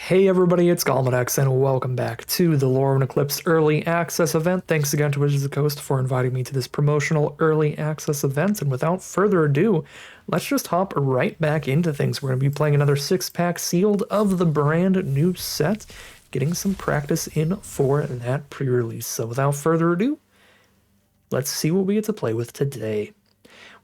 Hey everybody, it's Galmadex, and welcome back to the Lorwyn Eclipsed Early Access Event. Thanks again to Wizards of the Coast for inviting me to this promotional Early Access event, and without further ado, let's just hop right back into things. We're going to be playing another 6-pack sealed of the brand new set, getting some practice in for that pre-release. So without further ado, let's see what we get to play with today.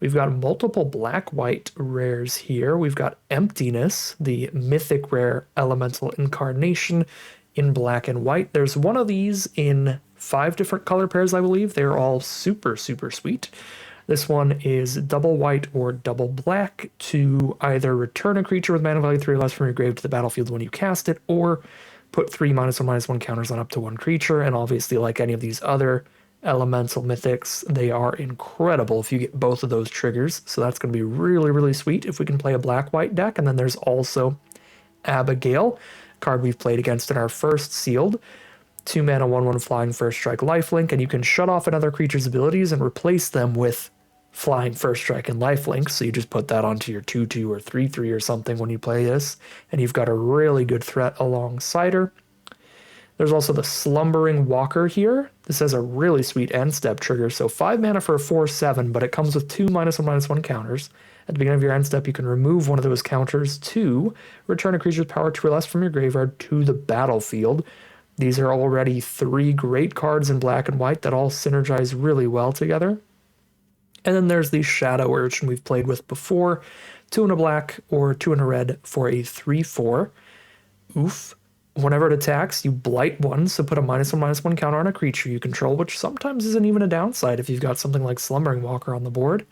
We've got multiple black-white rares here. We've got Emptiness, the mythic rare elemental incarnation in black and white. There's one of these in 5 different color pairs, I believe. They're all super, super sweet. This one is double white or double black to either return a creature with mana value 3 or less from your grave to the battlefield when you cast it, or put 3 -1/-1 counters on up to 1 creature. And obviously, like any of these other elemental mythics, they are incredible if you get both of those triggers, so that's going to be really, really sweet if we can play a black-white deck. And then there's also Abigail, card we've played against in our first sealed. 2 mana, 1/1 flying, first strike, lifelink, and you can shut off another creature's abilities and replace them with flying, first strike, and lifelink. So you just put that onto your 2/2 or 3/3 or something when you play this, and you've got a really good threat alongside her. There's also the Slumbering Walker here. This has a really sweet end step trigger, so 5 mana for a 4/7, but it comes with 2 -1/-1 counters. At the beginning of your end step, you can remove one of those counters to return a creature's power 2 or less from your graveyard to the battlefield. These are already 3 great cards in black and white that all synergize really well together. And then there's the Shadow Urchin we've played with before. 2 in a black or 2 in a red for a 3/4. Oof. Whenever it attacks, you blight 1, so put a -1/-1 counter on a creature you control, which sometimes isn't even a downside if you've got something like Slumbering Walker on the board.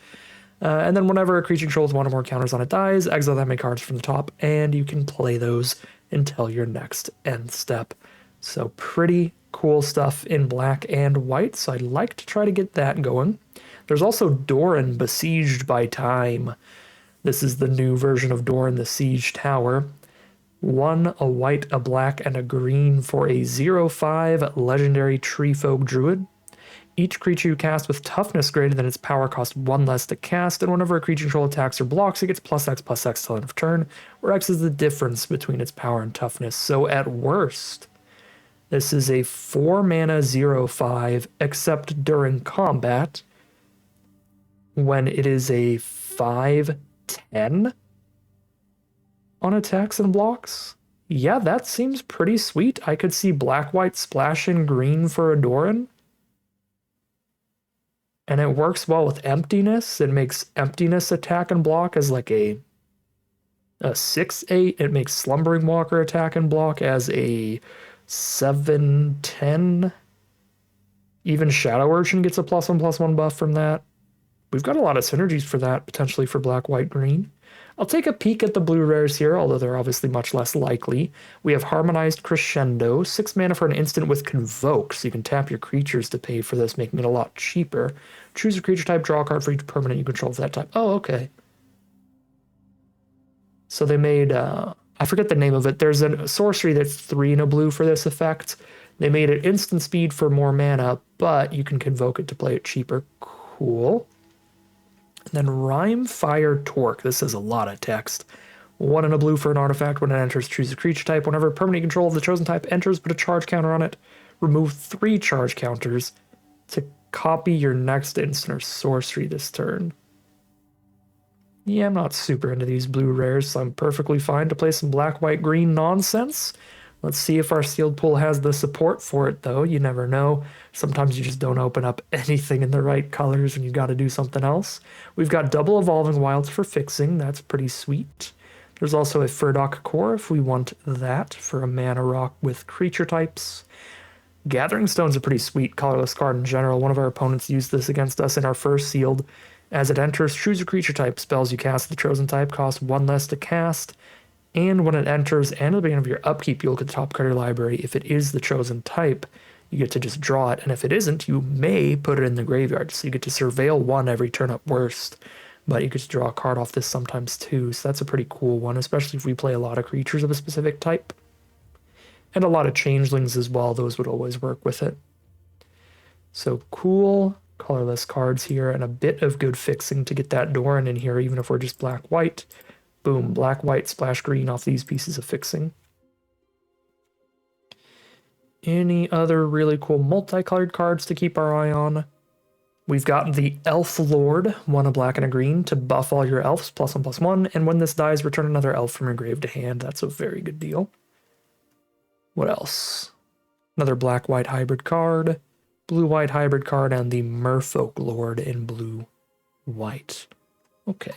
And then whenever a creature controls 1 or more counters on it dies, exile that many cards from the top, and you can play those until your next end step. So pretty cool stuff in black and white, so I'd like to try to get that going. There's also Doran, Besieged by Time. This is the new version of Doran, the Siege Tower. 1, a white, a black, and a green for a 0/5 legendary Treefolk Druid. Each creature you cast with toughness greater than its power costs 1 less to cast, and whenever a creature control attacks or blocks, it gets +X/+X till end of turn, where X is the difference between its power and toughness. So at worst, this is a 4 mana 0/5, except during combat, when it is a 5/10 on attacks and blocks. Yeah, that seems pretty sweet. I could see black-white splash in green for a Doran. And it works well with Emptiness. It makes Emptiness attack and block as like a 6/8. It makes Slumbering Walker attack and block as a 7/10. Even Shadow Urchin gets a +1/+1 buff from that. We've got a lot of synergies for that, potentially for black, white, green. I'll take a peek at the blue rares here, although they're obviously much less likely. We have Harmonized Crescendo, 6 mana for an instant with Convoke, so you can tap your creatures to pay for this, making it a lot cheaper. Choose a creature type, draw a card for each permanent you control of that type. Oh, okay. So they made, I forget the name of it. There's a sorcery that's 3 in a blue for this effect. They made it instant speed for more mana, but you can Convoke it to play it cheaper. Cool. And then Rime Fire Torque. This has a lot of text. 1 in a blue for an artifact. When it enters, choose a creature type. Whenever permanent control of the chosen type enters, put a charge counter on it. Remove 3 charge counters to copy your next instant or sorcery this turn. Yeah, I'm not super into these blue rares, so I'm perfectly fine to play some black, white, green nonsense. Let's see if our sealed pool has the support for it, though. You never know. Sometimes you just don't open up anything in the right colors and you've got to do something else. We've got double Evolving Wilds for fixing. That's pretty sweet. There's also a Furdock Core if we want that for a mana rock with creature types. Gathering Stone's a pretty sweet colorless card in general. One of our opponents used this against us in our first sealed. As it enters, choose a creature type. Spells you cast the chosen type cost 1 less to cast. And when it enters and at the beginning of your upkeep, you look at the top card of your library. If it is the chosen type, you get to just draw it. And if it isn't, you may put it in the graveyard. So you get to surveil 1 every turn at worst. But you get to draw a card off this sometimes too. So that's a pretty cool one, especially if we play a lot of creatures of a specific type. And a lot of changelings as well. Those would always work with it. So cool colorless cards here and a bit of good fixing to get that Doran in here, even if we're just black-white. Boom, black, white, splash green off these pieces of fixing. Any other really cool multicolored cards to keep our eye on? We've got the Elf Lord, 1 a black and a green, to buff all your elves, +1/+1, and when this dies, return another elf from your grave to hand. That's a very good deal. What else? Another black-white hybrid card, blue-white hybrid card, and the Merfolk Lord in blue-white. Okay,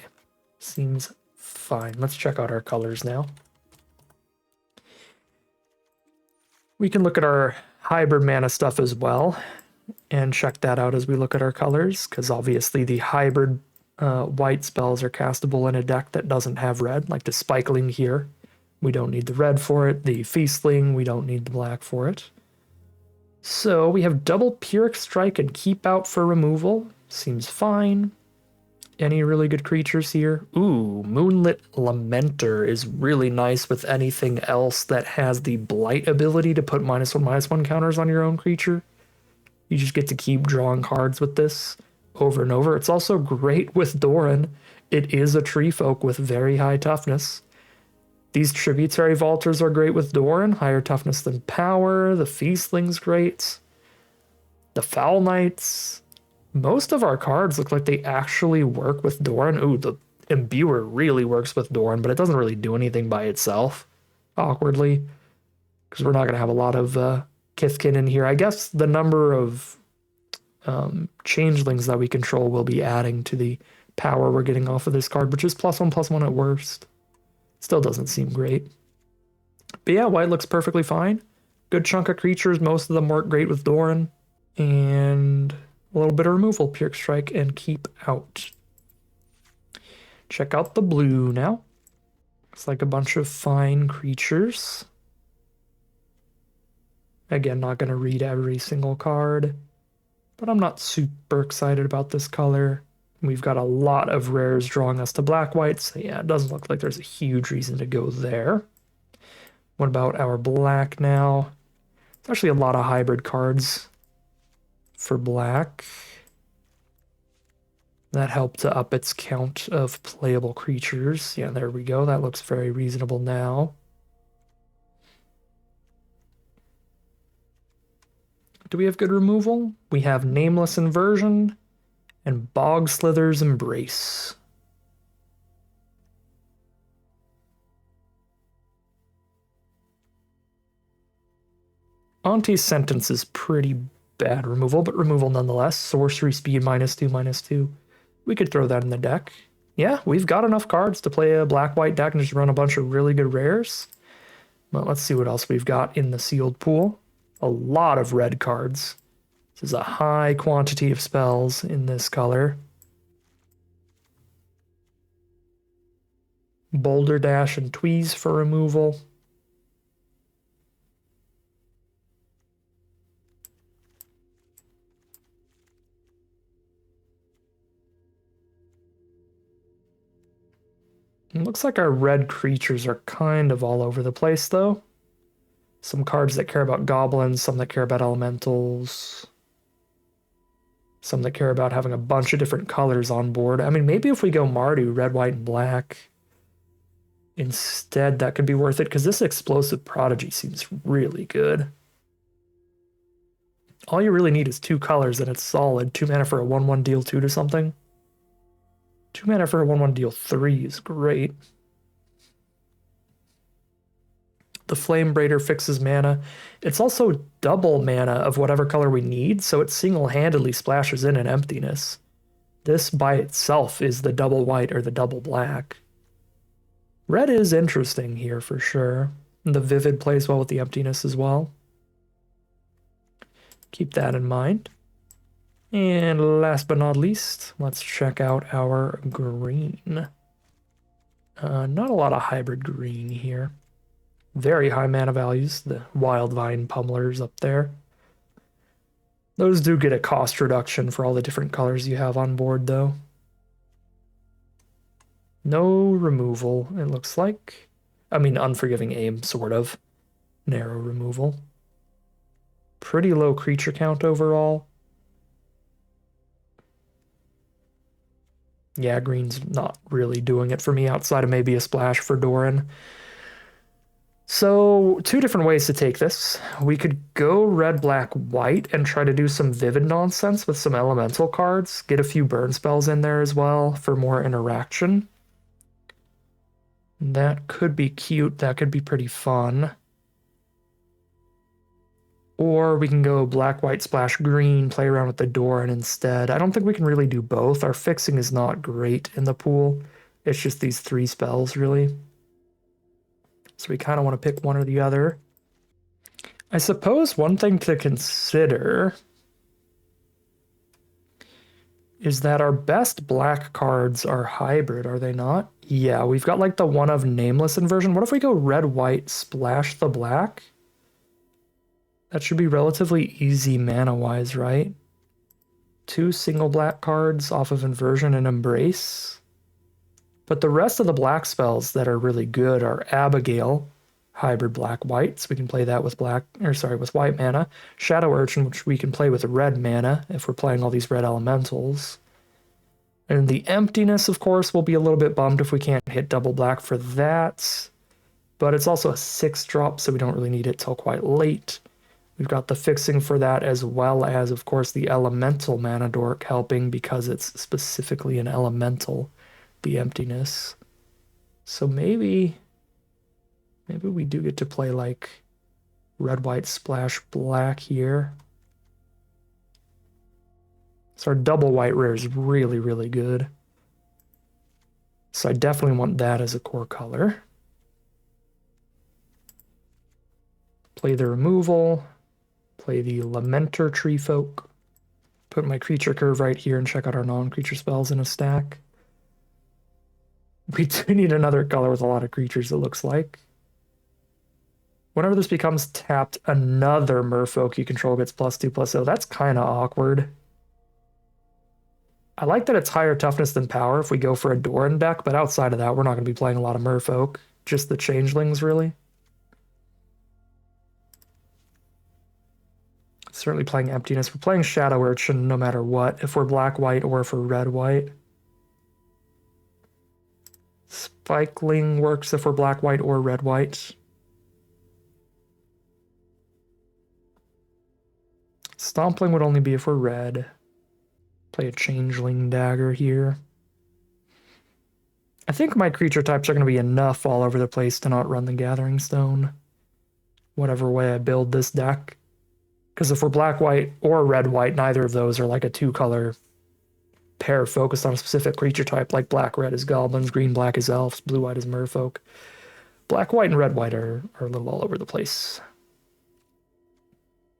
seems fine. Let's check out our colors now. We can look at our hybrid mana stuff as well and check that out as we look at our colors, because obviously the hybrid white spells are castable in a deck that doesn't have red, like the Spikeling here. We don't need the red for it. The Feastling, we don't need the black for it. So we have double Pyrrhic Strike and Keep Out for removal. Seems fine. Any really good creatures here? Ooh, Moonlit Lamenter is really nice with anything else that has the Blight ability to put -1/-1 counters on your own creature. You just get to keep drawing cards with this over and over. It's also great with Doran. It is a tree folk with very high toughness. These Tributary Vaulters are great with Doran, higher toughness than power. The Feastling's great. The Foul Knights. Most of our cards look like they actually work with Doran. Ooh, the Imbuer really works with Doran, but it doesn't really do anything by itself, awkwardly, because we're not going to have a lot of Kithkin in here. I guess the number of changelings that we control will be adding to the power we're getting off of this card, which is +1/+1 at worst. Still doesn't seem great. But yeah, white looks perfectly fine. Good chunk of creatures. Most of them work great with Doran. And a little bit of removal, Pyrrhic Strike and Keep Out. Check out the blue now. Looks like a bunch of fine creatures. Again, not going to read every single card, but I'm not super excited about this color. We've got a lot of rares drawing us to black-white, so yeah, it doesn't look like there's a huge reason to go there. What about our black now? There's actually a lot of hybrid cards for black that help to up its count of playable creatures. Yeah, there we go. That looks very reasonable now. Do we have good removal? We have Nameless Inversion and Bogslither's Embrace. Auntie's Sentence is pretty bad removal, but removal nonetheless. Sorcery speed -2/-2. We could throw that in the deck. Yeah, we've got enough cards to play a black-white deck and just run a bunch of really good rares. But let's see what else we've got in the sealed pool. A lot of red cards. This is a high quantity of spells in this color. Boulder Dash and Tweeze for removal. It looks like our red creatures are kind of all over the place, though. Some cards that care about goblins, some that care about elementals, some that care about having a bunch of different colors on board. I mean, maybe if we go Mardu, red, white, and black, instead, that could be worth it, because this Explosive Prodigy seems really good. All you really need is 2 colors, and it's solid. 2 mana for a 1/1 deal 2 to something. 2 mana for a 1/1 deal 3 is great. The Flame Braider fixes mana. It's also double mana of whatever color we need, so it single-handedly splashes in an emptiness. This by itself is the double white or the double black. Red is interesting here for sure. The Vivid plays well with the emptiness as well. Keep that in mind. And last but not least, let's check out our green. Not a lot of hybrid green here. Very high mana values, the Wildvine Pummelers up there. Those do get a cost reduction for all the different colors you have on board, though. No removal, it looks like. I mean, Unforgiving Aim, sort of. Narrow removal. Pretty low creature count overall. Yeah, green's not really doing it for me outside of maybe a splash for Doran. So, two different ways to take this. We could go red, black, white and try to do some vivid nonsense with some elemental cards. Get a few burn spells in there as well for more interaction. That could be cute. That could be pretty fun. Or we can go black, white, splash, green, play around with the Doran instead. I don't think we can really do both. Our fixing is not great in the pool. It's just these 3 spells, really. So we kind of want to pick one or the other. I suppose one thing to consider is that our best black cards are hybrid, are they not? Yeah, we've got like the one of nameless inversion. What if we go red, white, splash the black? That should be relatively easy mana-wise, right? 2 single black cards off of inversion and embrace. But the rest of the black spells that are really good are Abigail, hybrid black-white, so we can play that with with white mana. Shadow Urchin, which we can play with red mana if we're playing all these red elementals. And the Emptiness, of course, will be a little bit bummed if we can't hit double black for that. But it's also a 6-drop, so we don't really need it till quite late. We've got the fixing for that, as well as, of course, the elemental mana dork helping because it's specifically an elemental, the Emptiness. So maybe we do get to play like red, white, splash, black here. So our double white rare is really, really good. So I definitely want that as a core color. Play the removal. Play the Lamenter Treefolk. Put my creature curve right here and check out our non-creature spells in a stack. We do need another color with a lot of creatures, it looks like. Whenever this becomes tapped, another merfolk you control gets +2/+0. That's kind of awkward. I like that it's higher toughness than power if we go for a Doran deck, but outside of that, we're not going to be playing a lot of merfolk. Just the changelings, really. Certainly playing Emptiness. We're playing Shadow Urchin no matter what, if we're black-white or if we're red-white. Spikeling works if we're black-white or red-white. Stompling would only be if we're red. Play a Changeling Dagger here. I think my creature types are going to be enough all over the place to not run the Gathering Stone. Whatever way I build this deck. Because if we're black-white or red-white, neither of those are like a 2-color pair focused on a specific creature type, like black-red is goblins, green-black is elves, blue-white is merfolk. Black-white and red-white are a little all over the place.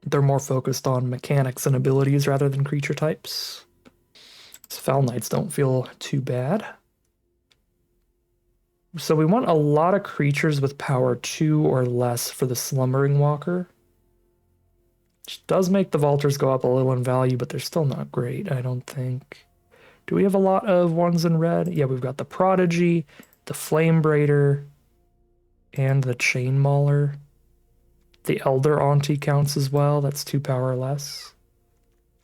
They're more focused on mechanics and abilities rather than creature types. So Fel Knights don't feel too bad. So we want a lot of creatures with power 2 or less for the Slumbering Walker. Which does make the Vaulters go up a little in value, but they're still not great, I don't think. Do we have a lot of ones in red? Yeah, we've got the Prodigy, the Flame Braider, and the Chain Mauler. The Elder Auntie counts as well. That's 2 power or less.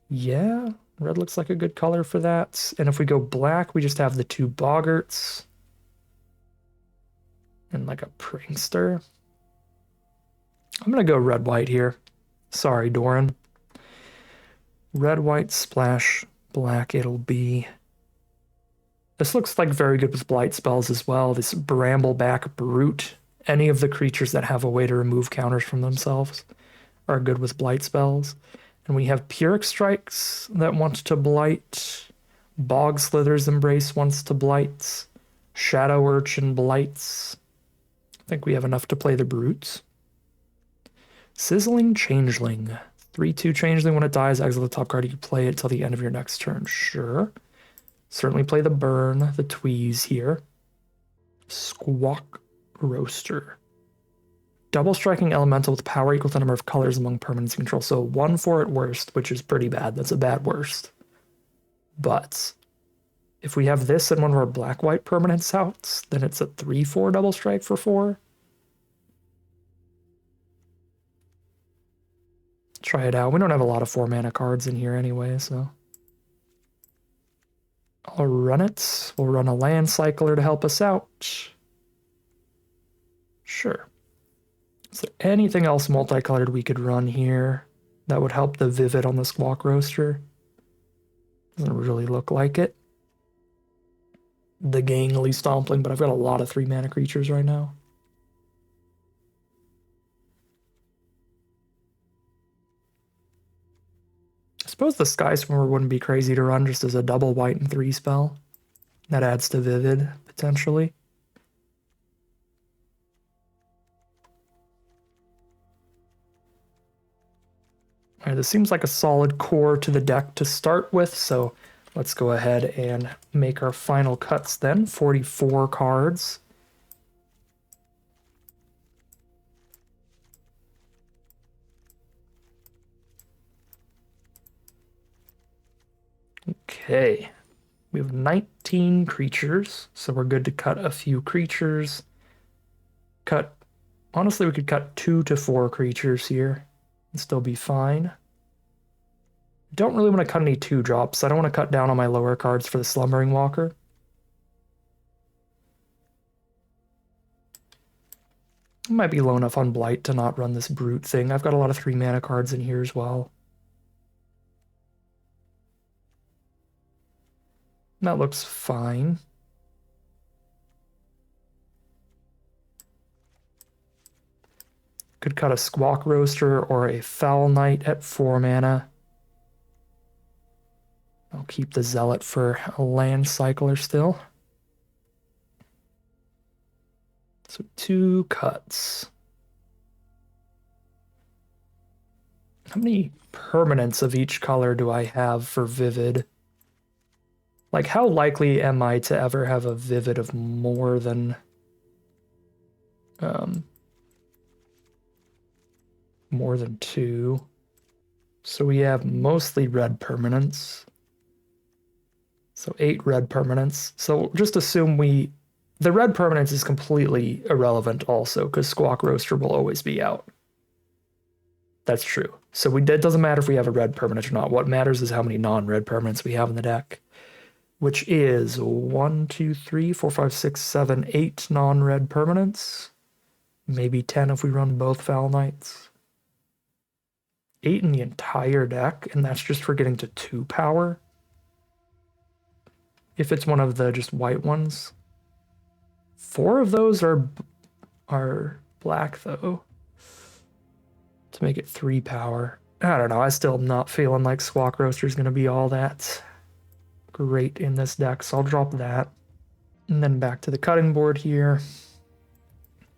Yeah, red looks like a good color for that. And if we go black, we just have the 2 Boggarts. And like a Prankster. I'm going to go red-white here. Sorry, Doran. Red, white, splash, black it'll be. This looks like very good with blight spells as well. This Brambleback Brute. Any of the creatures that have a way to remove counters from themselves are good with blight spells. And we have Pyrrhic Strikes that want to blight. Bog Slither's Embrace wants to blight. Shadow Urchin blights. I think we have enough to play the Brutes. Sizzling Changeling. 3/2 Changeling. When it dies, exile the top card. You can play it till the end of your next turn. Sure. Certainly play the Burn, the Tweeze here. Squawk Roaster. Double striking elemental with power equal to the number of colors among permanents you control. So 1/4 at worst, which is pretty bad. That's a bad worst. But if we have this in one of our black-white permanents out, then it's a 3/4 double strike for 4. Try it out. We don't have a lot of 4-mana cards in here anyway, so. I'll run it. We'll run a Land Cycler to help us out. Sure. Is there anything else multicolored we could run here that would help the Vivid on the Squawk Roaster? Doesn't really look like it. The Gangly Stompling, but I've got a lot of 3-mana creatures right now. I suppose the Sky Swimmer wouldn't be crazy to run just as a double white and 3 spell. That adds to Vivid, potentially. Alright, this seems like a solid core to the deck to start with, so let's go ahead and make our final cuts then. 44 cards. Okay, we have 19 creatures, so we're good to cut a few creatures. Honestly, we could cut 2 to 4 creatures here and still be fine. Don't really want to cut any 2-drops. I don't want to cut down on my lower cards for the Slumbering Walker. I might be low enough on Blight to not run this Brute thing. I've got a lot of 3-mana cards in here as well. That looks fine. Could cut a Squawk Roaster or a Foul Knight at 4 mana. I'll keep the Zealot for a Land Cycler still. So 2 cuts. How many permanents of each color do I have for Vivid? Like, how likely am I to ever have a Vivid of more than... more than 2? So we have mostly red permanents. So 8 red permanents. So just assume the red permanents is completely irrelevant also, because Squawk Roaster will always be out. That's true. So it doesn't matter if we have a red permanent or not. What matters is how many non-red permanents we have in the deck, which is 1, 2, 3, 4, 5, 6, 7, 8 non-red permanents. Maybe 10 if we run both Foul Knights. 8 in the entire deck, and that's just for getting to 2 power. If it's one of the just white ones. 4 of those are black, though, to make it 3 power. I don't know, I still am not feeling like Squawk Roaster is going to be all that great in this deck, so I'll drop that. And then back to the cutting board here.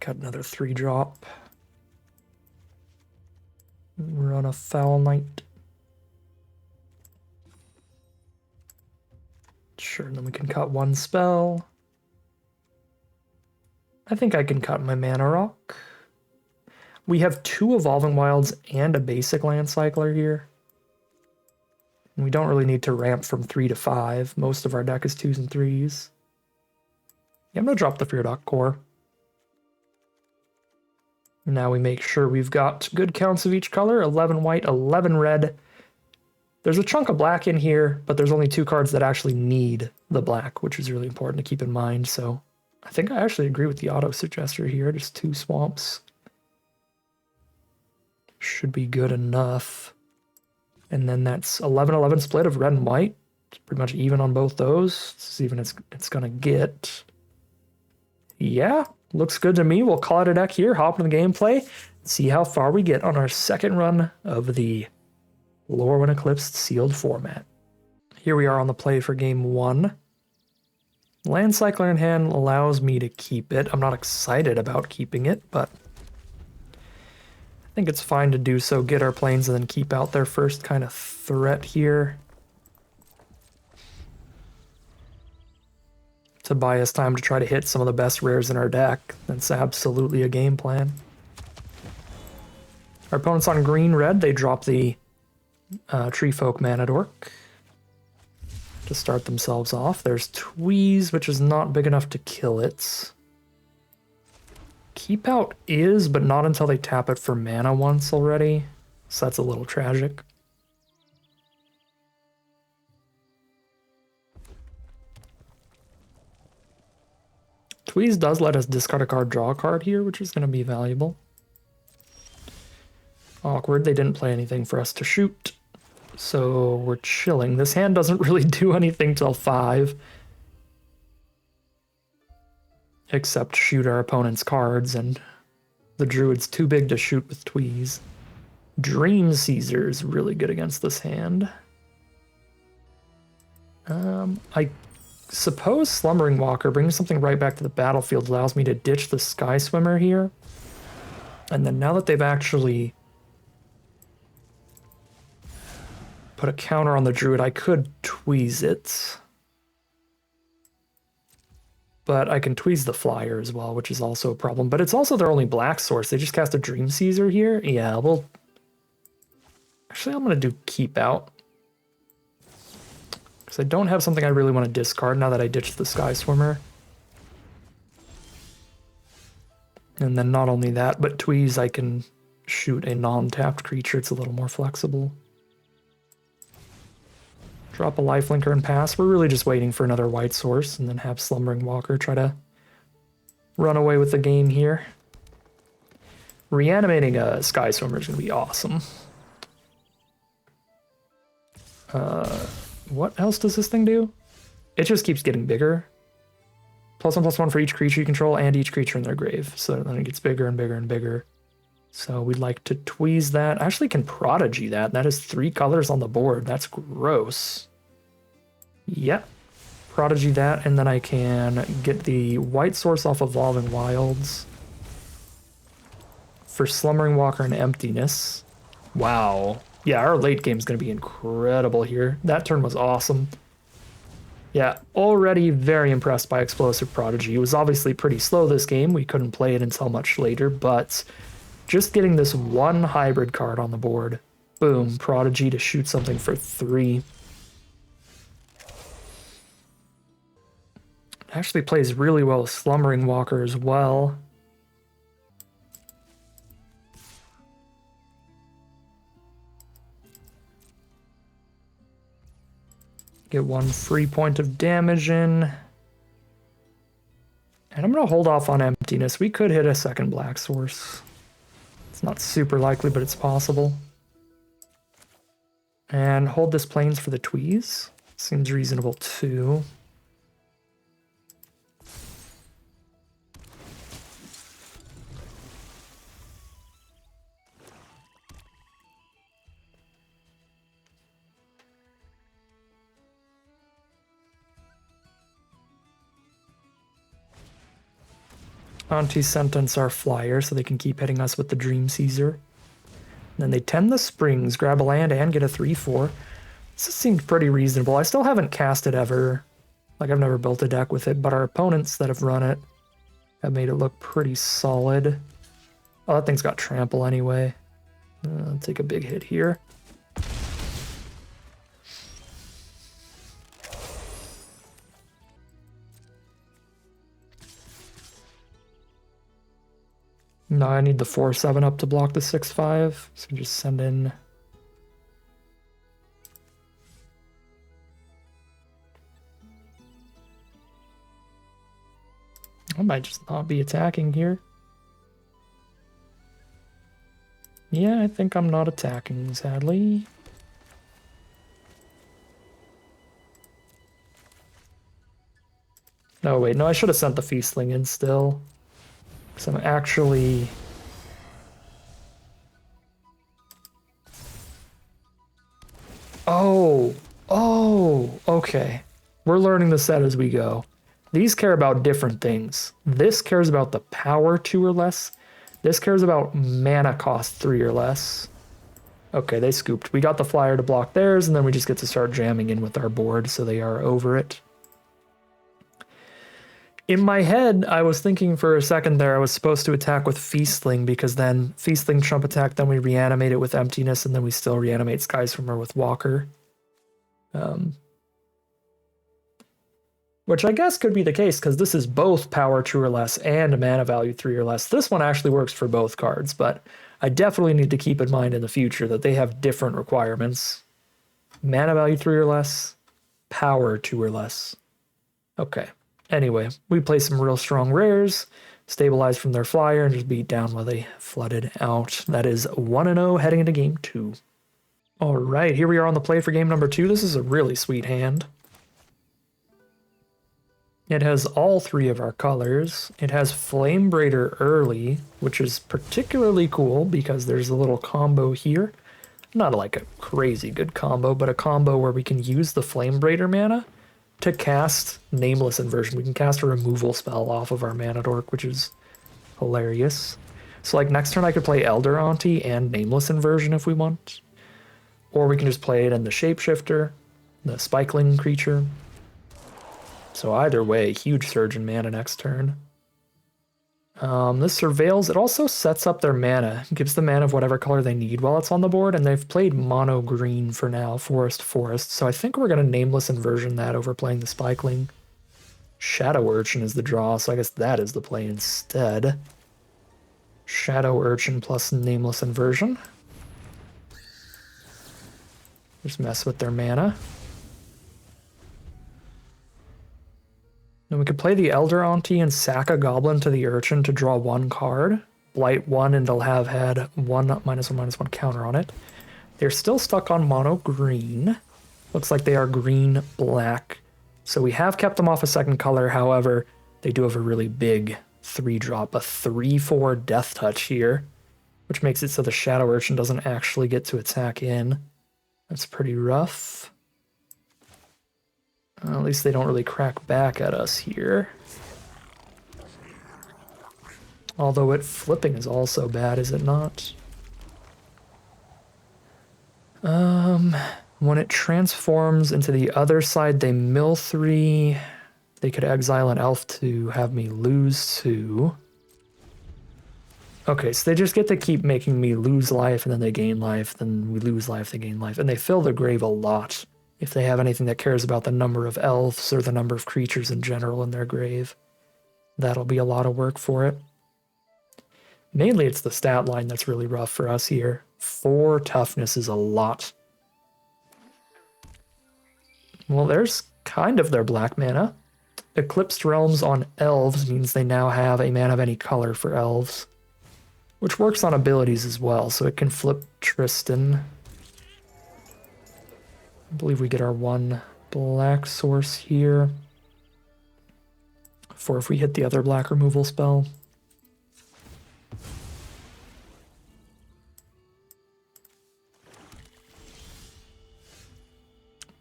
Cut another 3-drop. Run a Foul Knight. Sure, and then we can cut 1 spell. I think I can cut my Mana Rock. We have 2 Evolving Wilds and a basic Land Cycler here. And we don't really need to ramp from 3 to 5. Most of our deck is 2s and 3s. Yeah, I'm going to drop the Fear Dock Core. Now we make sure we've got good counts of each color. 11 white, 11 red. There's a chunk of black in here, but there's only 2 cards that actually need the black, which is really important to keep in mind. So I think I actually agree with the auto-suggester here. Just 2 swamps should be good enough. And then that's 11-11 split of red and white. It's pretty much even on both those. It's even it's gonna get. Yeah, looks good to me. We'll call it a deck here, hop into the gameplay, see how far we get on our second run of the Lorwyn Eclipsed sealed format. Here we are on the play for game 1. Land Cycler in hand allows me to keep it. I'm not excited about keeping it, but I think it's fine to do so. Get our planes and then keep out their first kind of threat here to buy us time to try to hit some of the best rares in our deck. That's absolutely a game plan. Our opponents on green-red, they drop the Tree Folk Mana Dork to start themselves off. There's Tweeze, which is not big enough to kill it. Keep out is, but not until they tap it for mana once already. So that's a little tragic. Tweeze does let us discard a card, draw a card here, which is going to be valuable. Awkward, they didn't play anything for us to shoot. So we're chilling. This hand doesn't really do anything till 5. Except shoot our opponent's cards, and the druid's too big to shoot with Tweeze. Dream Caesar's really good against this hand. I suppose Slumbering Walker, bringing something right back to the battlefield, allows me to ditch the Sky Swimmer here. And then now that they've actually put a counter on the druid, I could Tweeze it. But I can Tweeze the flyer as well, which is also a problem. But it's also their only black source. They just cast a Dream Caesar here. Yeah, well... Actually, I'm going to do Keep Out. Because I don't have something I really want to discard now that I ditched the Sky Swimmer. And then not only that, but Tweeze, I can shoot a non-tapped creature. It's a little more flexible. Drop a lifelinker and pass. We're really just waiting for another white source and then have Slumbering Walker try to run away with the game here. Reanimating a Sky Swimmer is going to be awesome. What else does this thing do? It just keeps getting bigger. +1/+1 for each creature you control and each creature in their grave. So then it gets bigger and bigger and bigger. So we'd like to Tweeze that. I actually can Prodigy that. That is 3 colors on the board. That's gross. Yep. Prodigy that, and then I can get the white source off Evolving Wilds for Slumbering Walker and Emptiness. Wow. Yeah, our late game is going to be incredible here. That turn was awesome. Yeah, already very impressed by Explosive Prodigy. It was obviously pretty slow this game. We couldn't play it until much later, but just getting this one hybrid card on the board. Boom, Prodigy to shoot something for 3. Actually plays really well with Slumbering Walker as well. Get 1 free point of damage in. And I'm going to hold off on Emptiness. We could hit a second black source. It's not super likely, but it's possible. And hold this Plains for the Tweeze. Seems reasonable too. Anti-sentence our flyer so they can keep hitting us with the Dream Caesar. And then they tend the Springs, grab a land, and get a 3/4. This seems pretty reasonable. I still haven't cast it ever. Like, I've never built a deck with it, but our opponents that have run it have made it look pretty solid. Oh, that thing's got trample anyway. I'll take a big hit here. No, I need the 4/7 up to block the 6/5, so just send in. I might just not be attacking here. Yeah, I think I'm not attacking, sadly. No, wait, no, I should have sent the Feastling in still. So I'm actually... Oh, okay. We're learning the set as we go. These care about different things. This cares about the power 2 or less. This cares about mana cost 3 or less. Okay, they scooped. We got the flyer to block theirs, and then we just get to start jamming in with our board, so they are over it. In my head, I was thinking for a second there I was supposed to attack with Feastling, because then Feastling Trump attack, then we reanimate it with Emptiness, and then we still reanimate Sky Swimmer with Walker. Which I guess could be the case, because this is both power 2 or less and mana value 3 or less. This one actually works for both cards, but I definitely need to keep in mind in the future that they have different requirements. Mana value 3 or less, power 2 or less. Okay. Anyway, we play some real strong rares. stabilize from their flyer, and just beat down while they flooded out. That is 1-0 heading into game 2. All right, here we are on the play for game number 2. This is a really sweet hand. It has all 3 of our colors. It has Flame Braider early, which is particularly cool because there's a little combo here. Not like a crazy good combo, but a combo where we can use the Flame Braider mana to cast Nameless Inversion. We can cast a removal spell off of our Mana Dork, which is hilarious. So like next turn I could play Elder Auntie and Nameless Inversion if we want. Or we can just play it in the Shapeshifter, the Spikeling creature. So either way, huge surge in mana next turn. This Surveils, it also sets up their mana. It gives the mana of whatever color they need while it's on the board, and they've played mono green for now, Forest, so I think we're going to Nameless Inversion that over playing the Spikeling. Shadow Urchin is the draw, so I guess that is the play instead. Shadow Urchin plus Nameless Inversion. Just mess with their mana. Then we could play the Elder Auntie and sack a Goblin to the Urchin to draw 1 card. Blight 1 and they'll have had one -1/-1 counter on it. They're still stuck on mono green. Looks like they are green black. So we have kept them off a second color, however, they do have a really big 3-drop, a 3/4 Death Touch here, which makes it so the Shadow Urchin doesn't actually get to attack in. That's pretty rough. At least they don't really crack back at us here. Although it flipping is also bad, is it not? When it transforms into the other side, they mill 3. They could exile an elf to have me lose 2. Okay, so they just get to keep making me lose life, and then they gain life, then we lose life, they gain life. And they fill the grave a lot. If they have anything that cares about the number of elves or the number of creatures in general in their grave, that'll be a lot of work for it. Mainly it's the stat line that's really rough for us here. 4 toughness is a lot. Well, there's kind of their black mana. Eclipsed Realms on elves means they now have a mana of any color for elves, which works on abilities as well, so it can flip Tristan. I believe we get our 1 black source here for if we hit the other black removal spell.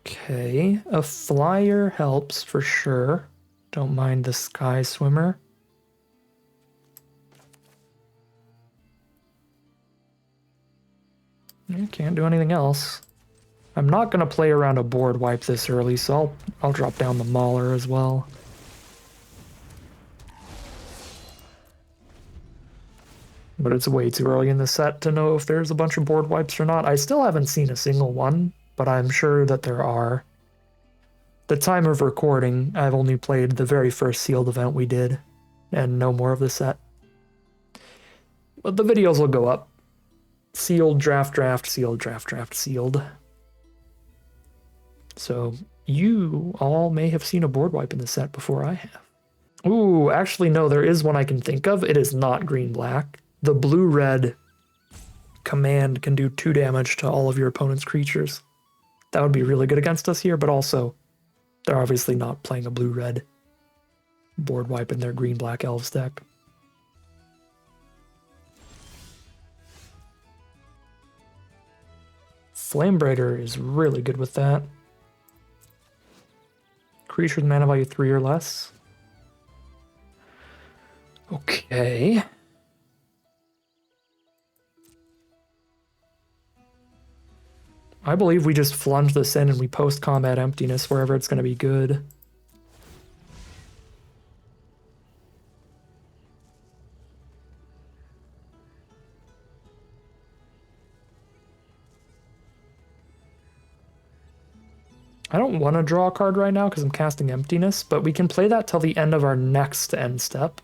Okay, a flyer helps for sure. Don't mind the Sky Swimmer. You can't do anything else. I'm not going to play around a board wipe this early, so I'll drop down the Mauler as well. But it's way too early in the set to know if there's a bunch of board wipes or not. I still haven't seen a single one, but I'm sure that there are. The time of recording, I've only played the very first sealed event we did, and no more of the set. But the videos will go up. Sealed, draft, sealed, draft, sealed. So you all may have seen a board wipe in the set before I have. Ooh, actually no, there is one I can think of. It is not green-black. The blue-red command can do 2 damage to all of your opponent's creatures. That would be really good against us here, but also they're obviously not playing a blue-red board wipe in their green-black elves deck. Flamebrighter is really good with that. Creature with mana value 3 or less. Okay. I believe we just flunge this in and we post-combat emptiness wherever it's going to be good. I don't want to draw a card right now because I'm casting Emptiness, but we can play that till the end of our next end step.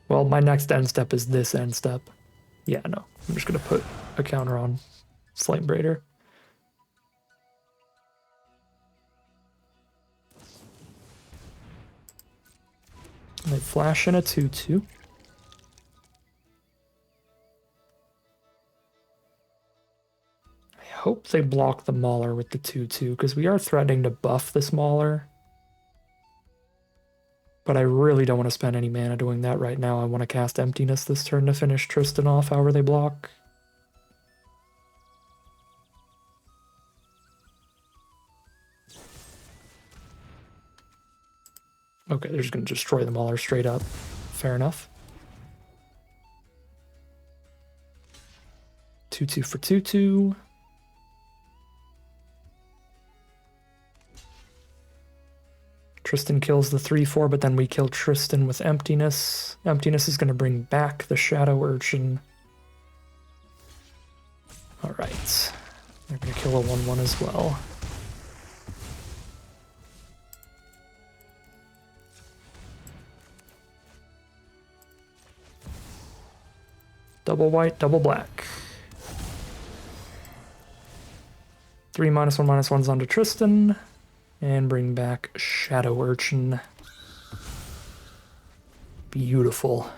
Well, my next end step is this end step. Yeah, no. I'm just going to put a counter on Flamebrighter. They flash in a 2/2. I hope they block the Mauler with the 2/2, because we are threatening to buff this Mauler. But I really don't want to spend any mana doing that right now. I want to cast Emptiness this turn to finish Tristan off however they block. Okay, they're just going to destroy the Mauler straight up. Fair enough. 2/2 for 2/2. Tristan kills the 3/4, but then we kill Tristan with Emptiness. Emptiness is going to bring back the Shadow Urchin. Alright. They're going to kill a 1/1 as well. Double white, double black. 3 -1/-1s onto Tristan. And bring back Shadow Urchin. Beautiful.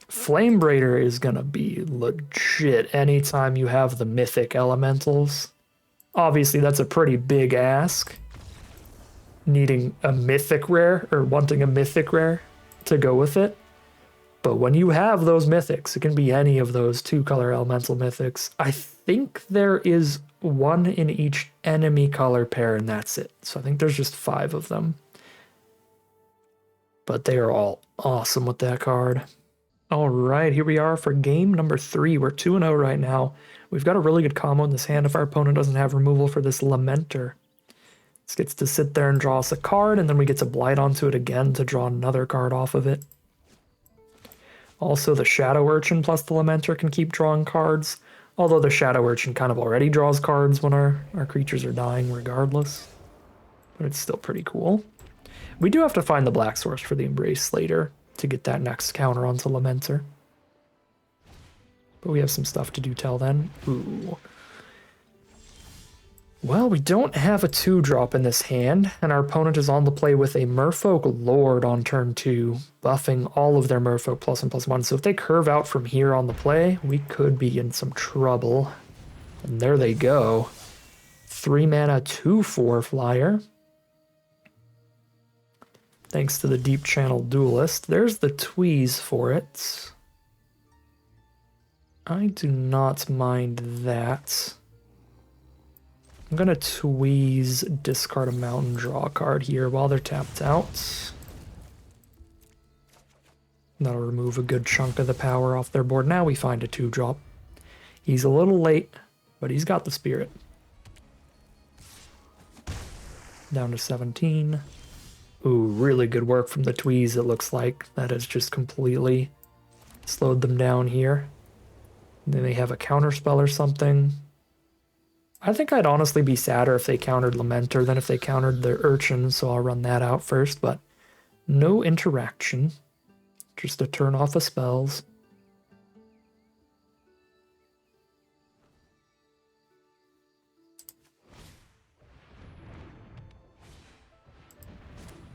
Flame Braider is gonna be legit anytime you have the mythic elementals. Obviously, that's a pretty big ask. Needing a mythic rare, or wanting a mythic rare to go with it. But when you have those mythics, it can be any of those 2-color elemental mythics. I think there is 1 in each enemy color pair, and that's it. So I think there's just 5 of them. But they are all awesome with that card. All right, here we are for game number 3. We're 2-0 right now. We've got a really good combo in this hand if our opponent doesn't have removal for this Lamenter. This gets to sit there and draw us a card, and then we get to blight onto it again to draw another card off of it. Also, the Shadow Urchin plus the Lamenter can keep drawing cards, although the Shadow Urchin kind of already draws cards when our creatures are dying regardless. But it's still pretty cool. We do have to find the black source for the Embrace later to get that next counter onto Lamenter. But we have some stuff to do till then. Ooh. Well, we don't have a 2-drop in this hand, and our opponent is on the play with a Merfolk Lord on turn 2, buffing all of their Merfolk +1/+1. So if they curve out from here on the play, we could be in some trouble. And there they go. 3 mana, 2/4 flyer. Thanks to the Deep Channel Duelist. There's the Tweeze for it. I do not mind that. I'm going to Tweeze, discard a mountain, draw a card here while they're tapped out. That'll remove a good chunk of the power off their board. Now we find a 2-drop. He's a little late, but he's got the spirit. Down to 17. Ooh, really good work from the Tweeze, it looks like. That has just completely slowed them down here. And then they have a counterspell or something. I think I'd honestly be sadder if they countered Lamenter than if they countered the Urchin, so I'll run that out first, but no interaction. Just a turn off of spells.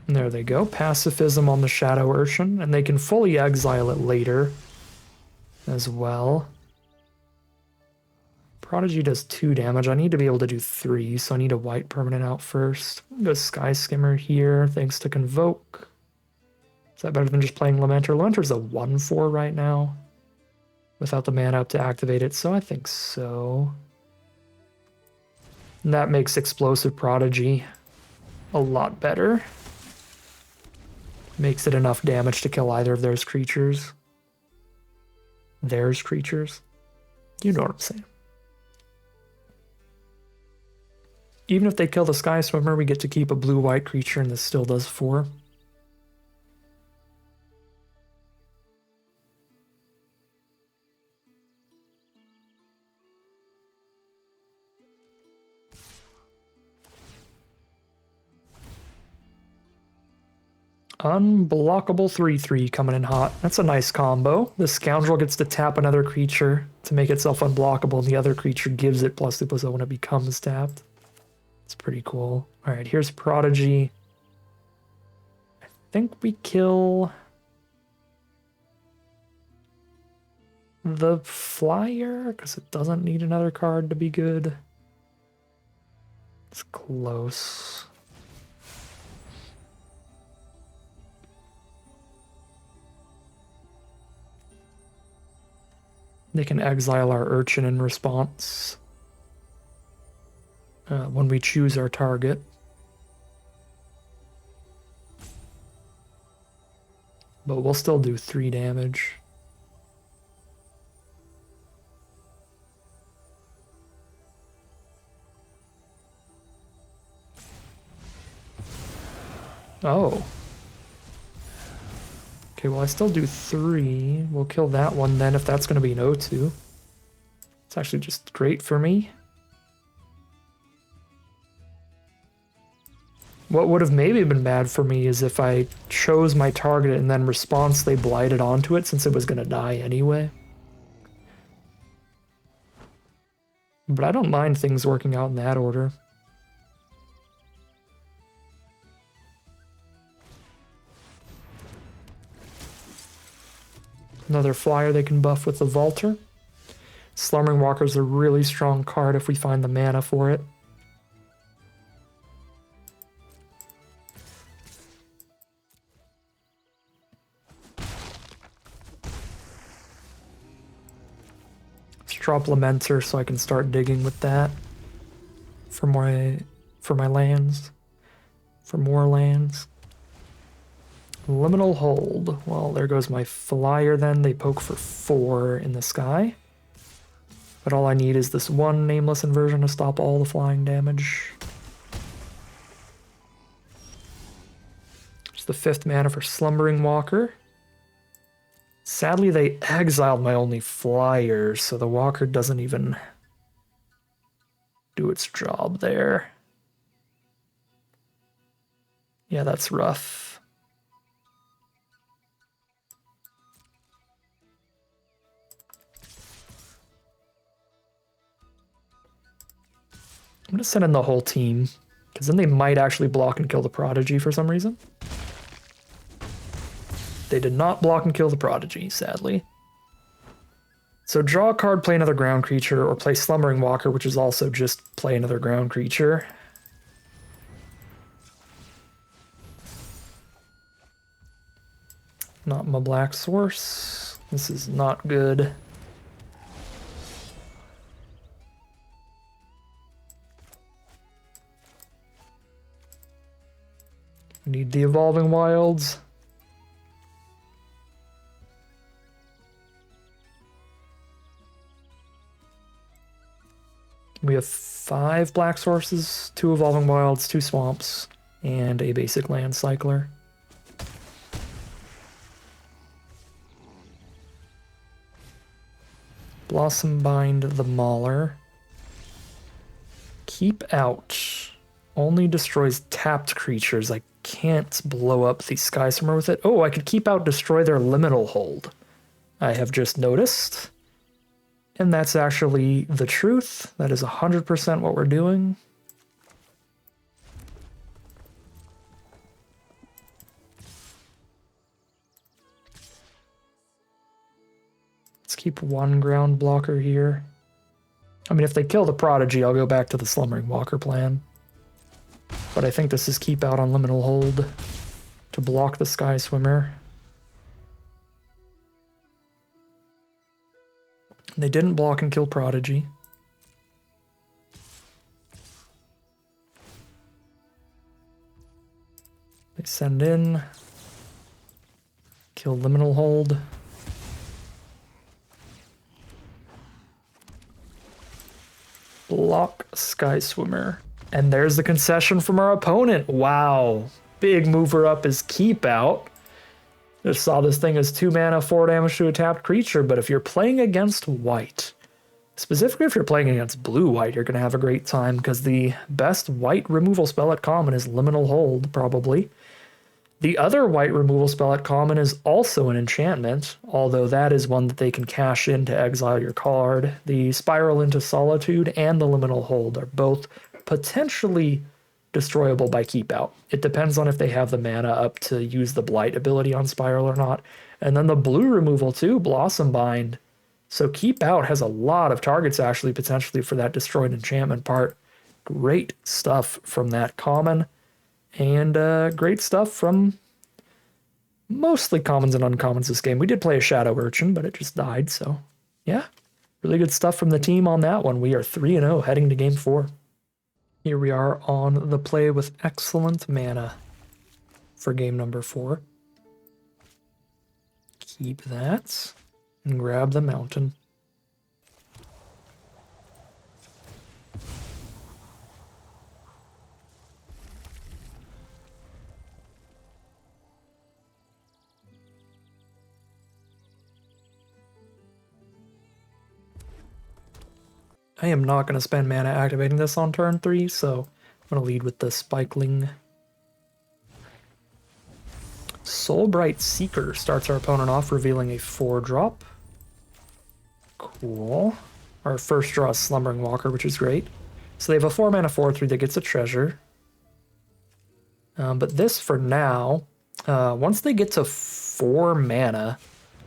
And there they go, Pacifism on the Shadow Urchin, and they can fully exile it later as well. Prodigy does 2 damage. I need to be able to do 3, so I need a white permanent out first. Go Sky Skimmer here, thanks to Convoke. Is that better than just playing Lamenter? Lamenter's a 1/4 right now, without the mana up to activate it, so I think so. And that makes Explosive Prodigy a lot better. Makes it enough damage to kill either of those creatures. Theirs creatures. You know what I'm saying. Even if they kill the Sky Swimmer, we get to keep a blue-white creature, and this still does 4. Unblockable 3/3 coming in hot. That's a nice combo. The Scoundrel gets to tap another creature to make itself unblockable, and the other creature gives it +2/+0 when it becomes tapped. It's pretty cool. Alright, here's Prodigy. think we kill the flyer, because it doesn't need another card to be good. It's close. They can exile our urchin in response when we choose our target. But we'll still do 3 damage. Oh. Okay, well I still do 3. We'll kill that one then if that's going to be an O2. It's actually just great for me. What would have maybe been bad for me is if I chose my target and then response they blighted onto it since it was going to die anyway. But I don't mind things working out in that order. Another flyer they can buff with the Vaulter. Slumbering Walker is a really strong card if we find the mana for it. Let's drop Lamenter so I can start digging with that for my lands, for more lands. Liminal Hold. Well, there goes my flyer then. They poke for 4 in the sky. But all I need is this 1 nameless inversion to stop all the flying damage. It's the 5th mana for Slumbering Walker. Sadly, they exiled my only flyer, so the Walker doesn't even do its job there. Yeah, that's rough. I'm going to send in the whole team, because then they might actually block and kill the Prodigy for some reason. They did not block and kill the Prodigy, sadly. So draw a card, play another ground creature, or play Slumbering Walker, which is also just play another ground creature. Not my black source. This is not good. Need the Evolving Wilds. We have 5 black sources, 2 Evolving Wilds, 2 swamps, and a basic land cycler. Blossom Bind the Mauler. Keep Out. Only destroys tapped creatures. I can't blow up the Sky Swimmer with it. Oh, I could Keep Out, destroy their Liminal Hold. I have just noticed. And that's actually the truth. That is 100% what we're doing. Let's keep 1 ground blocker here. I mean, if they kill the Prodigy, I'll go back to the Slumbering Walker plan. But I think this is Keep Out on Liminal Hold to block the Sky Swimmer. They didn't block and kill Prodigy. They send in. Kill Liminal Hold. Block Sky Swimmer. And there's the concession from our opponent. Wow. Big mover up is Keep Out. Just saw this thing as 2 mana, 4 damage to a tapped creature, but if you're playing against white, specifically if you're playing against blue-white, you're going to have a great time, because the best white removal spell at common is Liminal Hold, probably. The other white removal spell at common is also an enchantment, although that is one that they can cash in to exile your card. The Spiral into Solitude and the Liminal Hold are both potentially destroyable by keep out. It depends on if they have the mana up to use the blight ability on Spiral or not. And then the blue removal too, Blossom Bind. So keep out has a lot of targets actually potentially for that destroyed enchantment part. Great stuff from that common. And great stuff from mostly commons and uncommons this game. We did play a Shadow Urchin, but it just died, so yeah. Really good stuff from the team on that one. We are 3-0 heading to game 4. Here we are on the play with excellent mana for game number 4. Keep that and grab the mountain. I am not going to spend mana activating this on turn 3, so I'm going to lead with the Spikeling. Soulbright Seeker starts our opponent off, revealing a 4-drop. Cool. Our first draw is Slumbering Walker, which is great. So they have a 4-mana 4/3 that gets a treasure. But this, for now, once they get to 4 mana...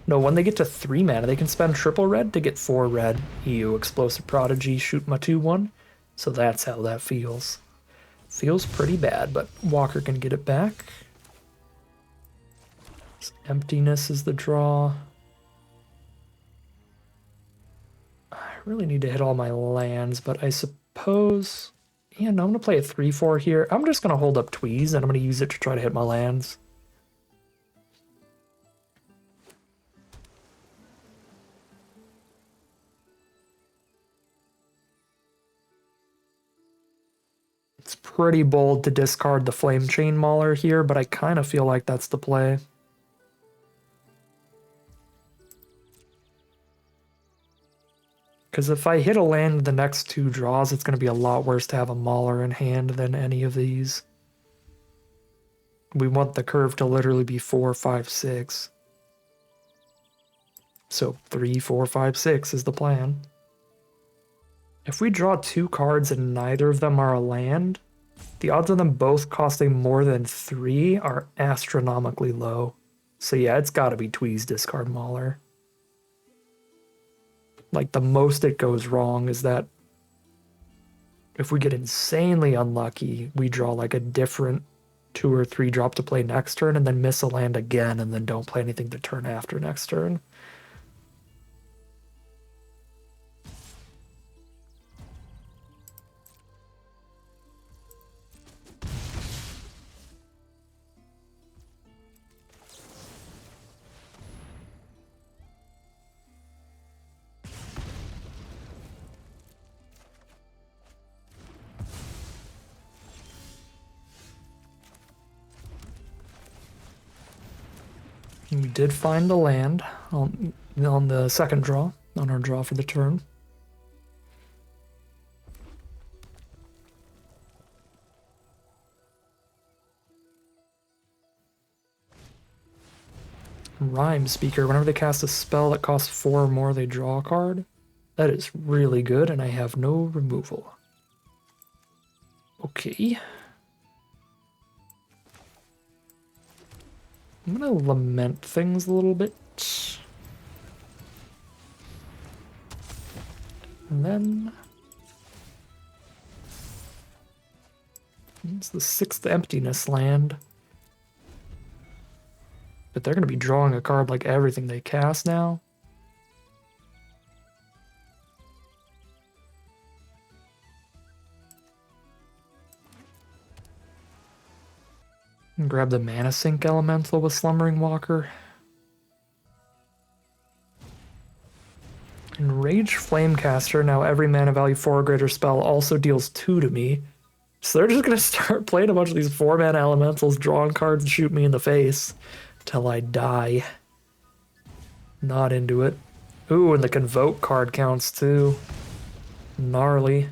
No, when they get to 3 mana, they can spend triple red to get 4 red. EU, Explosive Prodigy, shoot my 2/1. So that's how that feels. Feels pretty bad, but Walker can get it back. Emptiness is the draw. I really need to hit all my lands, but I suppose... Yeah, no, I'm going to play a 3/4 here. I'm just going to hold up Tweeze, and I'm going to use it to try to hit my lands. It's pretty bold to discard the Flame Chain Mauler here, but I kind of feel like that's the play. Because if I hit a land the next 2 draws, it's going to be a lot worse to have a Mauler in hand than any of these. We want the curve to literally be 4, 5, 6. So 3, 4, 5, 6 is the plan. If we draw 2 cards and neither of them are a land, the odds of them both costing more than 3 are astronomically low. So yeah, it's got to be Tweeze discard Mauler. Like, the most it goes wrong is that if we get insanely unlucky, we draw like a different 2 or 3 drop to play next turn and then miss a land again and then don't play anything to turn after next turn. We did find the land on the second draw, on our draw for the turn. Rhyme Speaker, whenever they cast a spell that costs 4 or more, they draw a card. That is really good, and I have no removal. Okay. I'm gonna lament things a little bit. And then... it's the 6th Emptiness land. But they're gonna be drawing a card like everything they cast now. And grab the Mana Sink Elemental with Slumbering Walker. And Rage Flamecaster, now every mana value 4 or greater spell also deals 2 to me. So they're just gonna start playing a bunch of these 4 mana elementals, drawing cards and shoot me in the face till I die. Not into it. Ooh, and the Convoke card counts too. Gnarly.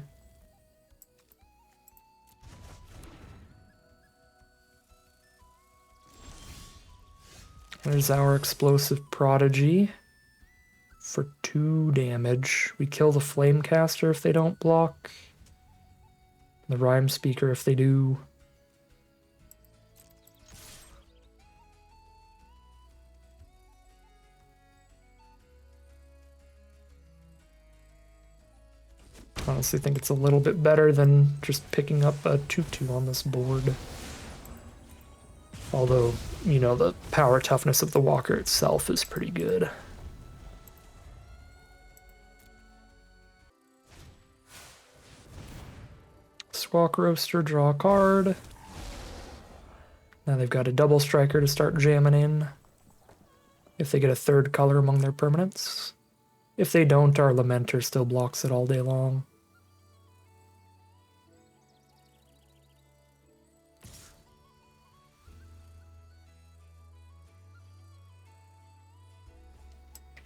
There's our Explosive Prodigy for 2 damage. We kill the Flamecaster if they don't block. The rhyme speaker if they do. Honestly think it's a little bit better than just picking up a 2/2 on this board. Although, you know, the power toughness of the walker itself is pretty good. Squawk Roaster, draw a card. Now they've got a double striker to start jamming in. If they get a third color among their permanents. If they don't, our Lamenter still blocks it all day long.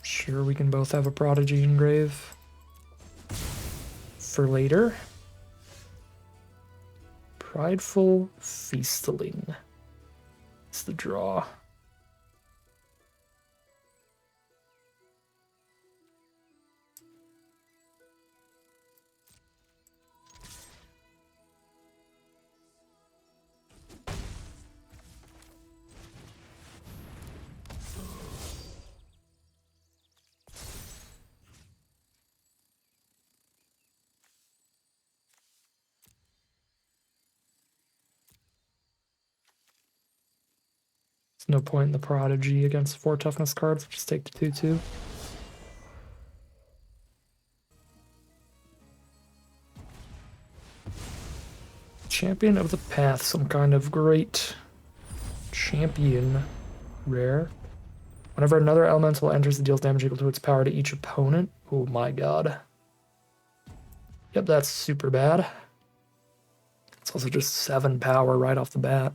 Sure, we can both have a Prodigy engrave. For later. Prideful Feastling. It's the draw. No point in the Prodigy against 4 toughness cards. Just take the 2/2. Champion of the Path, some kind of great champion rare. Whenever another elemental enters, it deals damage equal to its power to each opponent. Oh my god. Yep, that's super bad. It's also just 7 power right off the bat.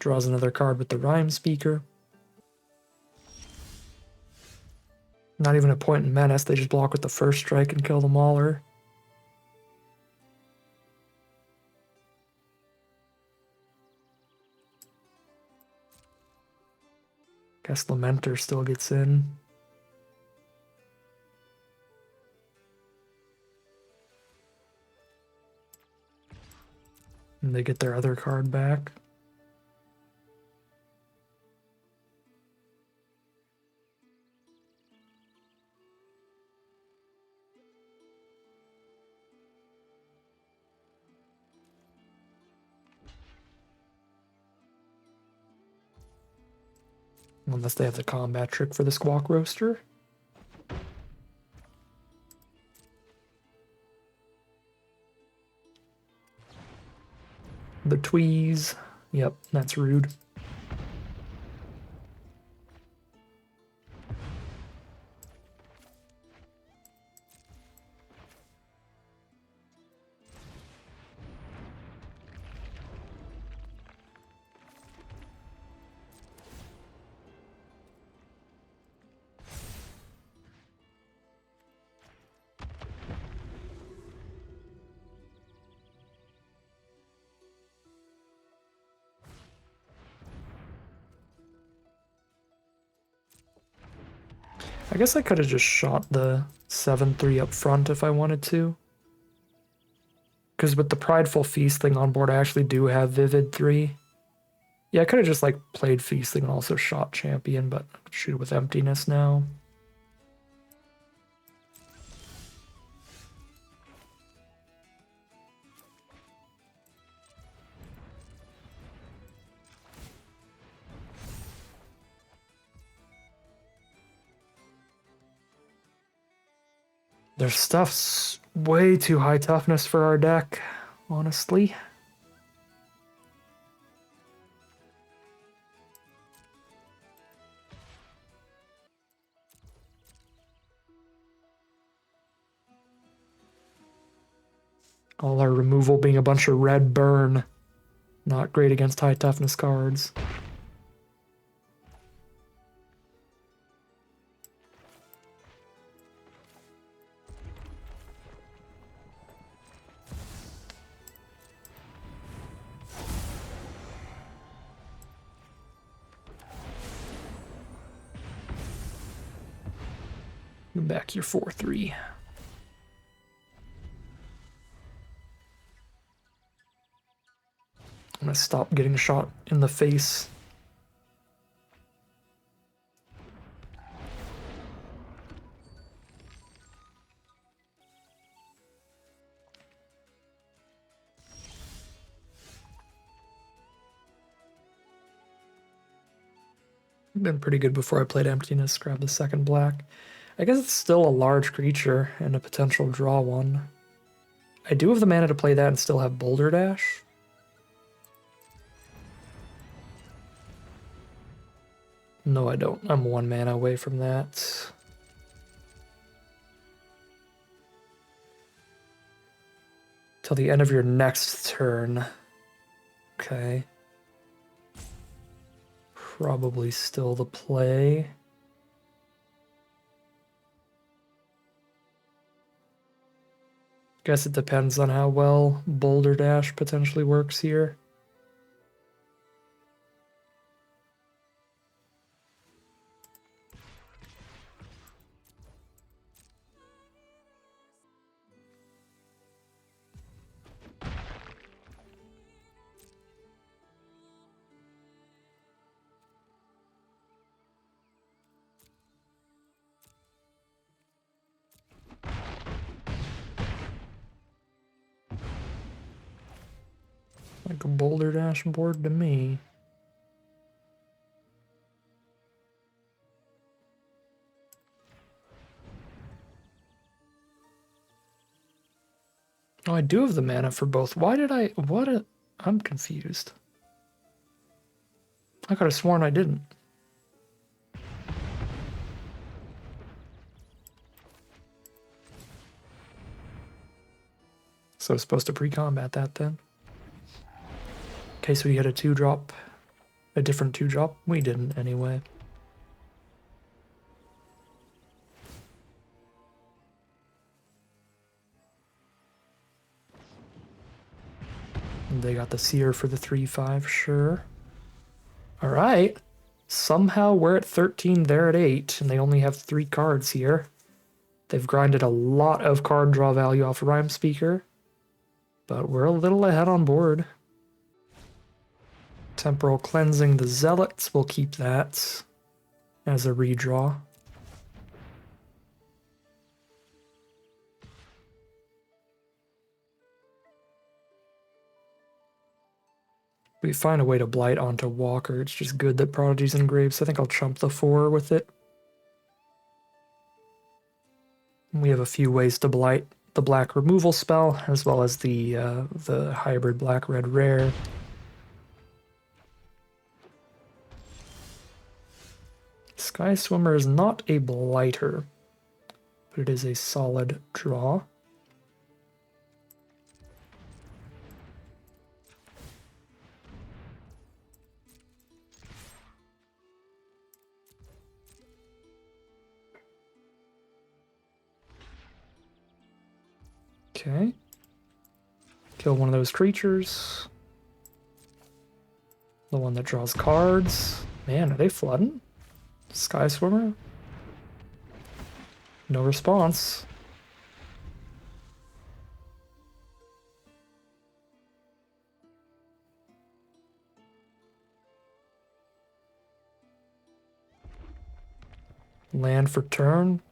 Draws another card with the Rhyme Speaker. Not even a point in Menace, they just block with the first strike and kill the Mauler. Guess Lamenter still gets in. And they get their other card back. Unless they have the combat trick for the Squawk Roaster. The Tweeze. Yep, that's rude. I guess I could have just shot the 7/3 up front if I wanted to. Because with the Prideful Feastling on board, I actually do have Vivid 3. Yeah, I could have just like played Feastling and also shot Champion, but I could shoot it with Emptiness now. Their stuff's way too high toughness for our deck, honestly. All our removal being a bunch of red burn. Not great against high toughness cards. Back your 4/3. gonna stop getting shot in the face. Been pretty good before I played Emptiness. Grab the second black. I guess it's still a large creature and a potential draw one. I do have the mana to play that and still have Boulder Dash. No, I don't. I'm 1 mana away from that. Till the end of your next turn. Okay. Probably still the play. Guess it depends on how well Boulder Dash potentially works here. Like a Boulder Dash board to me. Oh, I do have the mana for both. Why did I... I'm confused. I could have sworn I didn't. So I was supposed to pre-combat that then. Okay, so we had a 2-drop. A different 2-drop? We didn't anyway. And they got the Seer for the 3/5, sure. Alright. Somehow we're at 13, they're at 8, and they only have 3 cards here. They've grinded a lot of card draw value off Rhyme Speaker, but we're a little ahead on board. Temporal Cleansing the Zealots, we'll keep that as a redraw. We find a way to blight onto Walker. It's just good that Prodigy's engraved, so I think I'll chump the 4 with it. We have a few ways to blight the black removal spell, as well as the hybrid black-red rare. Sky Swimmer is not a blighter, but it is a solid draw. Okay. Kill one of those creatures. The one that draws cards. Man, are they flooding? Sky Swimmer? No response. Land for turn.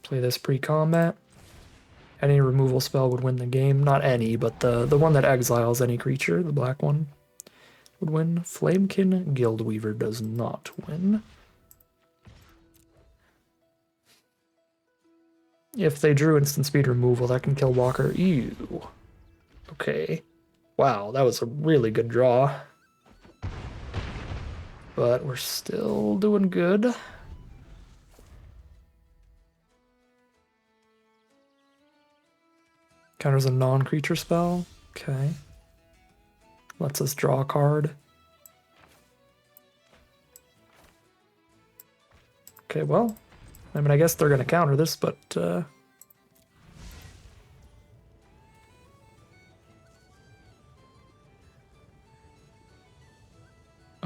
Play this pre-combat. Any removal spell would win the game. Not any, but the one that exiles any creature, the black one, would win. Flamekin Guildweaver does not win. If they drew instant speed removal, that can kill Walker. Ew. Okay. Wow, that was a really good draw. But we're still doing good. Counters a non-creature spell. Okay. Lets us draw a card. Okay, well, I mean, I guess they're going to counter this, but... Oh,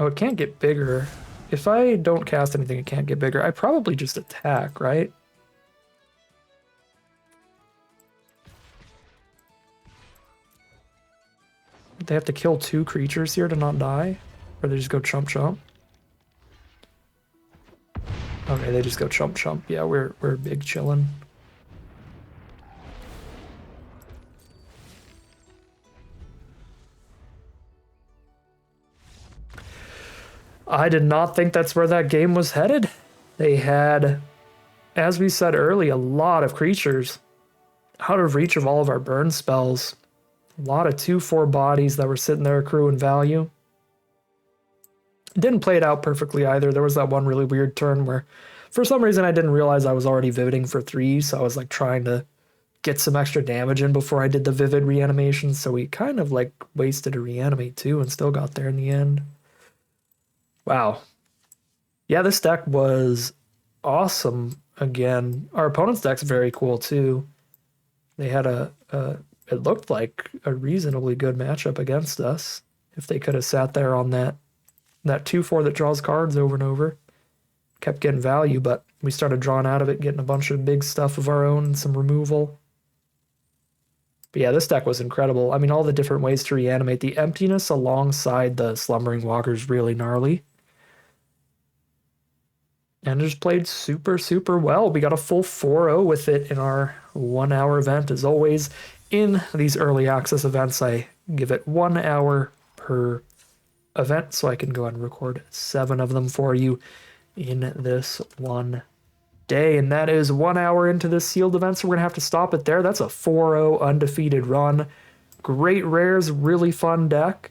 it can't get bigger. If I don't cast anything, it can't get bigger. I probably just attack, right? They have to kill 2 creatures here to not die? Or they just go chump chump? Okay, they just go chump chump. Yeah, we're big chillin'. I did not think that's where that game was headed. They had, as we said earlier, a lot of creatures out of reach of all of our burn spells. A lot of 2/4 bodies that were sitting there accruing value. Didn't play it out perfectly either. There was that one really weird turn where, for some reason, I didn't realize I was already vividing for 3, so I was like trying to get some extra damage in before I did the vivid reanimation, so we kind of like wasted a reanimate too and still got there in the end. Wow. Yeah, this deck was awesome again. Our opponent's deck's very cool too. They had it looked like a reasonably good matchup against us if they could have sat there on that 2/4 that draws cards over and over. Kept getting value, but we started drawing out of it, getting a bunch of big stuff of our own and some removal. But yeah, this deck was incredible. I mean, all the different ways to reanimate. The emptiness alongside the Slumbering Walker is really gnarly. And it just played super, super well. We got a full 4-0 with it in our 1-hour event. As always, in these early access events, I give it 1 hour per event, so I can go ahead and record 7 of them for you in this one day. And that is 1 hour into this sealed event, so we're going to have to stop it there. That's a 4-0 undefeated run. Great rares, really fun deck.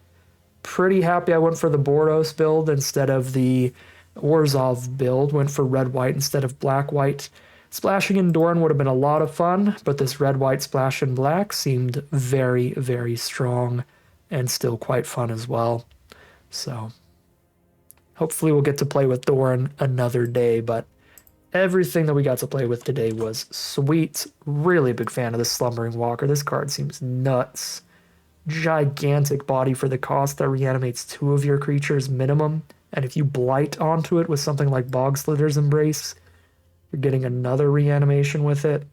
Pretty happy I went for the Bordos build instead of the Orzhov build. Went for red-white instead of black-white. Splashing in Doran would have been a lot of fun, but this red-white splash in black seemed very, very strong and still quite fun as well. So hopefully we'll get to play with Doran another day, but everything that we got to play with today was sweet. Really big fan of this Slumbering Walker. This card seems nuts. Gigantic body for the cost that reanimates 2 of your creatures minimum. And if you blight onto it with something like Bogslitter's Embrace, you're getting another reanimation with it.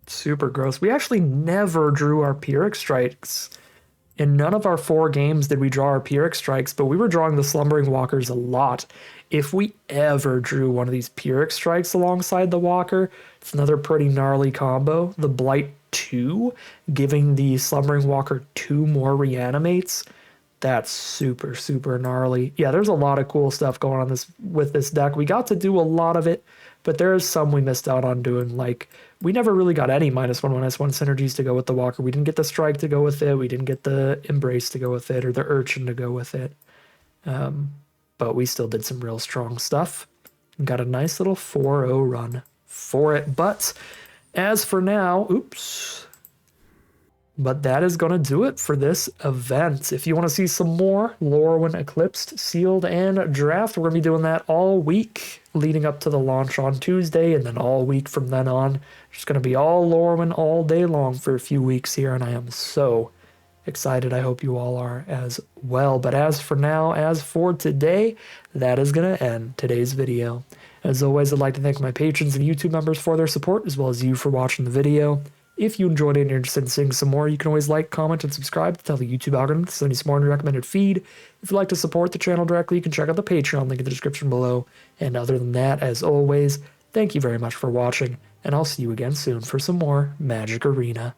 Super gross. We actually never drew our Pyrrhic Strikes. In none of our 4 games did we draw our Pyrrhic Strikes, but we were drawing the Slumbering Walkers a lot. If we ever drew one of these Pyrrhic Strikes alongside the Walker, it's another pretty gnarly combo. The Blight 2, giving the Slumbering Walker 2 more reanimates. That's super, super gnarly. Yeah, there's a lot of cool stuff going on with this deck. We got to do a lot of it, but there is some we missed out on doing. Like, we never really got any -1/-1 synergies to go with the Walker. We didn't get the Strike to go with it. We didn't get the Embrace to go with it or the Urchin to go with it. But we still did some real strong stuff and got a nice little 4-0 run for it. But as for now, but that is going to do it for this event. If you want to see some more Lorwyn Eclipsed, Sealed, and Draft, we're going to be doing that all week leading up to the launch on Tuesday, and then all week from then on. Just going to be all Lorwyn all day long for a few weeks here, and I am so excited. I hope you all are as well. But as for now, as for today, that is going to end today's video. As always, I'd like to thank my patrons and YouTube members for their support, as well as you for watching the video. If you enjoyed it and you're interested in seeing some more, you can always like, comment, and subscribe to tell the YouTube algorithm to send you some more in your recommended feed. If you'd like to support the channel directly, you can check out the Patreon link in the description below. And other than that, as always, thank you very much for watching, and I'll see you again soon for some more Magic Arena.